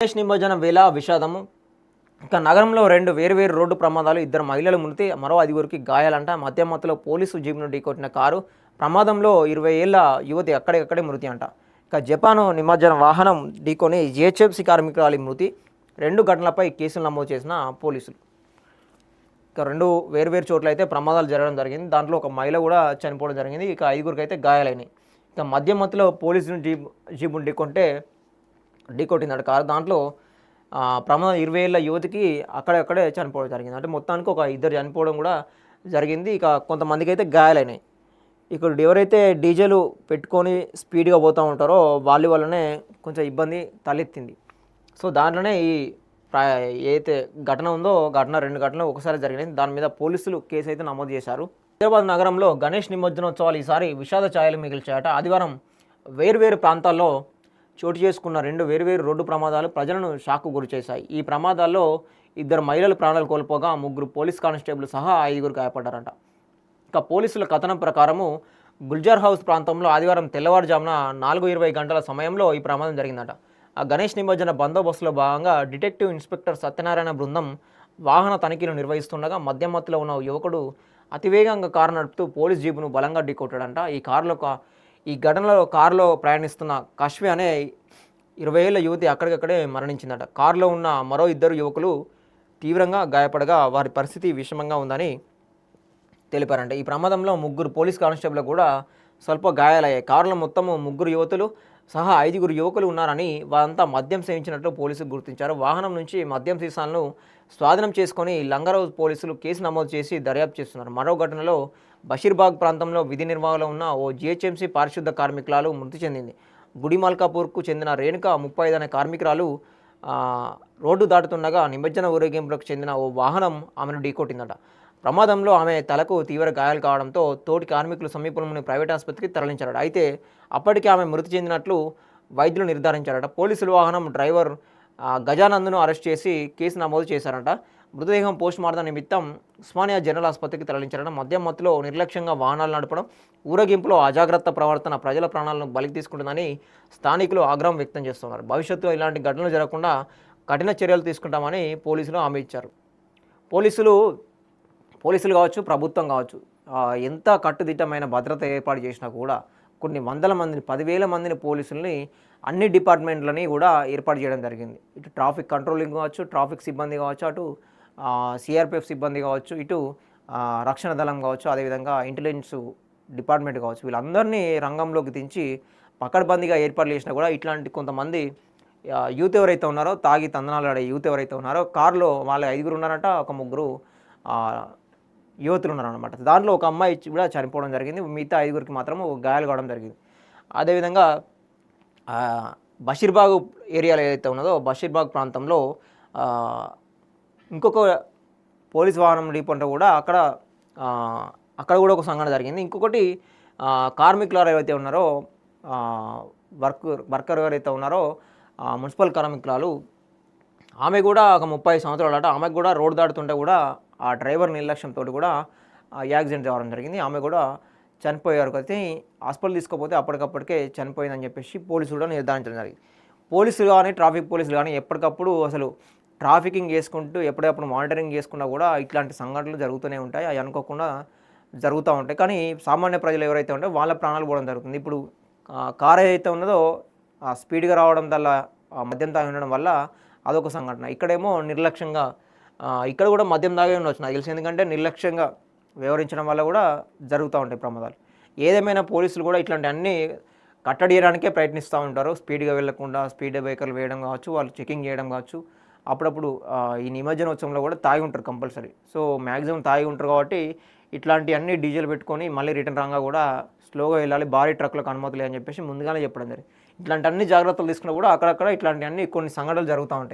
గణేష్ నిమజ్జనం వేళ విషాదము. ఇక నగరంలో రెండు వేర్వేరు రోడ్డు ప్రమాదాలు, ఇద్దరు మహిళలు మృతి, మరో 5గురికి గాయాలంట. మధ్యమత్తులో పోలీసు జీప్ను ఢీకొట్టిన కారు ప్రమాదంలో 20 ఏళ్ల యువతి అక్కడికక్కడే మృతి అంట. ఇక జపాను నిమజ్జన వాహనం ఢీకొని జిహెచ్ఎంసీ కార్మికురాలి మృతి. 2 ఘటనలపై కేసులు నమోదు చేసిన పోలీసులు. ఇక 2 వేర్వేరు చోట్ల అయితే ప్రమాదాలు జరగడం జరిగింది. దాంట్లో ఒక మహిళ కూడా చనిపోవడం జరిగింది. ఇక 5గురికి అయితే గాయాలైనాయి. ఇక మధ్యమత్తులో పోలీసులు జీపును ఢీకొట్టిందట కారు. దాంట్లో ప్రమాదం 20 ఏళ్ల యువతికి అక్కడక్కడే చనిపోవడం జరిగింది. అంటే మొత్తానికి ఒక ఇద్దరు చనిపోవడం కూడా జరిగింది. ఇక కొంతమందికి అయితే గాయాలైనాయి. ఇక్కడ ఎవరైతే డీజేలు పెట్టుకొని స్పీడ్గా పోతూ ఉంటారో వాళ్ళ వల్లనే కొంచెం ఇబ్బంది తలెత్తింది. సో దాంట్లోనే ఈ ఏదైతే ఘటన ఉందో ఘటన 2 ఘటనలు ఒకసారి జరిగినాయి. దాని మీద పోలీసులు కేసు అయితే నమోదు చేశారు. హైదరాబాద్ నగరంలో గణేష్ నిమజ్జనోత్సవాలు ఈసారి విషాద ఛాయలు మిగిల్చాయట. ఆదివారం వేర్వేరు ప్రాంతాల్లో చోటు చేసుకున్న 2 వేర్వేరు రోడ్డు ప్రమాదాలు ప్రజలను షాక్కు గురిచేశాయి. ఈ ప్రమాదాల్లో 2 మహిళలు ప్రాణాలు కోల్పోగా 3 పోలీస్ కానిస్టేబుల్ సహా 5గురు గాయపడ్డారంట. ఇక పోలీసుల కథనం ప్రకారము గుల్జార్ హౌస్ ప్రాంతంలో ఆదివారం తెల్లవారుజామున 4:20 గంటల సమయంలో ఈ ప్రమాదం జరిగిందట. ఆ గణేష్ నిమజ్జన బందోబస్తులో భాగంగా డిటెక్టివ్ ఇన్స్పెక్టర్ సత్యనారాయణ బృందం వాహన తనిఖీలు నిర్వహిస్తుండగా మధ్యమత్తులో ఉన్న యువకుడు అతివేగంగా కారు నడుపుతూ పోలీస్ జీపును బలంగా ఢీకొట్టాడంట. ఈ ఘటనలో కారులో ప్రయాణిస్తున్న కశ్వి అనే 20 ఏళ్ల యువతి అక్కడికక్కడే మరణించిందట. కారులో ఉన్న మరో 2 యువకులు తీవ్రంగా గాయపడగా వారి పరిస్థితి విషమంగా ఉందని తెలిపారంట. ఈ ప్రమాదంలో 3 పోలీస్ కానిస్టేబుల్ కూడా స్వల్ప గాయాలయ్యాయి. కారులో మొత్తము 3 యువతులు సహా 5గురు యువకులు ఉన్నారని, వారంతా మద్యం సేవించినట్లు పోలీసులు గుర్తించారు. వాహనం నుంచి మద్యం సీసాలను స్వాధీనం చేసుకొని లంగరౌజ్ పోలీసులు కేసు నమోదు చేసి దర్యాప్తు చేస్తున్నారు. మరో ఘటనలో బషీర్బాగ్ ప్రాంతంలో విధి నిర్వహణలో ఉన్న ఓ జిహెచ్ఎంసీ పారిశుద్ధ కార్మికురాలు మృతి చెందింది. గుడిమల్కాపూర్కు చెందిన రేణుక 35 అనే కార్మికురాలు రోడ్డు దాటుతుండగా నిమజ్జన ఊరేగింపులకు చెందిన ఓ వాహనం ఆమెను ఢీకొట్టిందట. ప్రమాదంలో ఆమె తలకు తీవ్ర గాయాలు కావడంతో తోటి కార్మికులు సమీపంలోని ప్రైవేట్ ఆసుపత్రికి తరలించారట. అయితే అప్పటికే ఆమె మృతి చెందినట్లు వైద్యులు నిర్ధారించారట. పోలీసులు వాహనం డ్రైవర్ గజానంద్ను అరెస్ట్ చేసి కేసు నమోదు చేశారట. మృతదేహం పోస్టుమార్టం నిమిత్తం ఉస్మానియా జనరల్ ఆసుపత్రికి తరలించారట. మద్యం మత్తులో నిర్లక్ష్యంగా వాహనాలు నడపడం, ఊరేగింపులో అజాగ్రత్త ప్రవర్తన ప్రజల ప్రాణాలను బలికి తీసుకుంటుందని స్థానికులు ఆగ్రహం వ్యక్తం చేస్తున్నారు. భవిష్యత్తులో ఇలాంటి ఘటనలు జరగకుండా కఠిన చర్యలు తీసుకుంటామని పోలీసులు హామీ ఇచ్చారు. పోలీసులు కావచ్చు, ప్రభుత్వం కావచ్చు, ఎంత కట్టుదిట్టమైన భద్రత ఏర్పాటు చేసినా కూడా కొన్ని వందల మందిని, 10,000 మందిని పోలీసుల్ని అన్ని డిపార్ట్మెంట్లని కూడా ఏర్పాటు చేయడం జరిగింది. ఇటు ట్రాఫిక్ కంట్రోలింగ్ కావచ్చు, ట్రాఫిక్ సిబ్బంది కావచ్చు, అటు సిఆర్పిఎఫ్ సిబ్బంది కావచ్చు, ఇటు రక్షణ దళం కావచ్చు, అదేవిధంగా ఇంటెలిజెన్స్ డిపార్ట్మెంట్ కావచ్చు, వీళ్ళందరినీ రంగంలోకి దించి పకడ్బందీగా ఏర్పాటు చేసినా కూడా ఇట్లాంటి కొంతమంది యూత్ ఎవరైతే ఉన్నారో, తాగి తందనాలు ఆడే యూత్ ఎవరైతే ఉన్నారో, కారులో వాళ్ళ 5గురు ఉన్నారట, ఒక 3 యువతులు ఉన్నారనమాట. దాంట్లో ఒక అమ్మాయి కూడా చనిపోవడం జరిగింది. మిగతా 5గురికి మాత్రం గాయాలు కావడం జరిగింది. అదేవిధంగా బషీర్బాగ్ ఏరియాలో ఏదైతే ఉన్నదో బషీర్బాగ్ ప్రాంతంలో ఇంకొక పోలీస్ వాహనం ఢీకొనడం కూడా అక్కడ కూడా ఒక సంఘటన జరిగింది. ఇంకొకటి కార్మికులు ఎవరైతే ఉన్నారో, వర్కర్ ఎవరైతే ఉన్నారో మున్సిపల్ కార్మికురాలు, ఆమె కూడా ఒక 30 సంవత్సరాలట. ఆమెకు కూడా రోడ్డు దాటుతుంటే కూడా ఆ డ్రైవర్ నిర్లక్ష్యంతో కూడా యాక్సిడెంట్ అవ్వడం జరిగింది. ఆమె కూడా చనిపోయారు. అయితే హాస్పిటల్ తీసుకోపోతే అప్పటికప్పటికే చనిపోయిందని చెప్పేసి పోలీసులు కూడా నిర్ధారించడం జరిగింది. పోలీసులు కానీ, ట్రాఫిక్ పోలీసులు కానీ ఎప్పటికప్పుడు అసలు ట్రాఫికింగ్ చేసుకుంటూ ఎప్పుడప్పుడు మానిటరింగ్ చేసుకున్నా కూడా ఇట్లాంటి సంఘటనలు జరుగుతూనే ఉంటాయి. అవి అనుకోకుండా జరుగుతూ ఉంటాయి. కానీ సామాన్య ప్రజలు ఎవరైతే ఉంటారో వాళ్ళ ప్రాణాలు పోవడం జరుగుతుంది. ఇప్పుడు కారు ఏదైతే ఉన్నదో స్పీడ్గా రావడం వల్ల, మద్యం తాగి ఉండడం వల్ల అదొక సంఘటన. ఇక్కడేమో నిర్లక్ష్యంగా, ఇక్కడ కూడా మద్యం తాగే ఉండొచ్చు నాకు తెలిసి. ఎందుకంటే నిర్లక్ష్యంగా వ్యవహరించడం వల్ల కూడా జరుగుతూ ఉంటాయి ప్రమాదాలు. ఏదేమైనా పోలీసులు కూడా ఇట్లాంటి అన్నీ కట్టడియడానికే ప్రయత్నిస్తూ ఉంటారు. స్పీడ్గా వెళ్లకుండా స్పీడ్ బ్రేకర్లు వేయడం కావచ్చు, వాళ్ళు చెకింగ్ చేయడం కావచ్చు. అప్పుడప్పుడు ఈ నిమజ్జనోత్సవంలో కూడా తాగి ఉంటారు కంపల్సరీ. సో మ్యాక్సిమం తాగి ఉంటారు కాబట్టి ఇట్లాంటి అన్ని డీజిల్ పెట్టుకొని మళ్ళీ రిటర్న్ రాగా కూడా స్లోగా వెళ్ళాలి, భారీ ట్రక్లకు అనుమతులే అని చెప్పేసి ముందుగానే చెప్పడం జరిగింది. ఇట్లాంటి అన్ని జాగ్రత్తలు తీసుకున్నా కూడా అక్కడక్కడ ఇట్లాంటి అన్ని కొన్ని సంఘటనలు జరుగుతూ ఉంటాయి.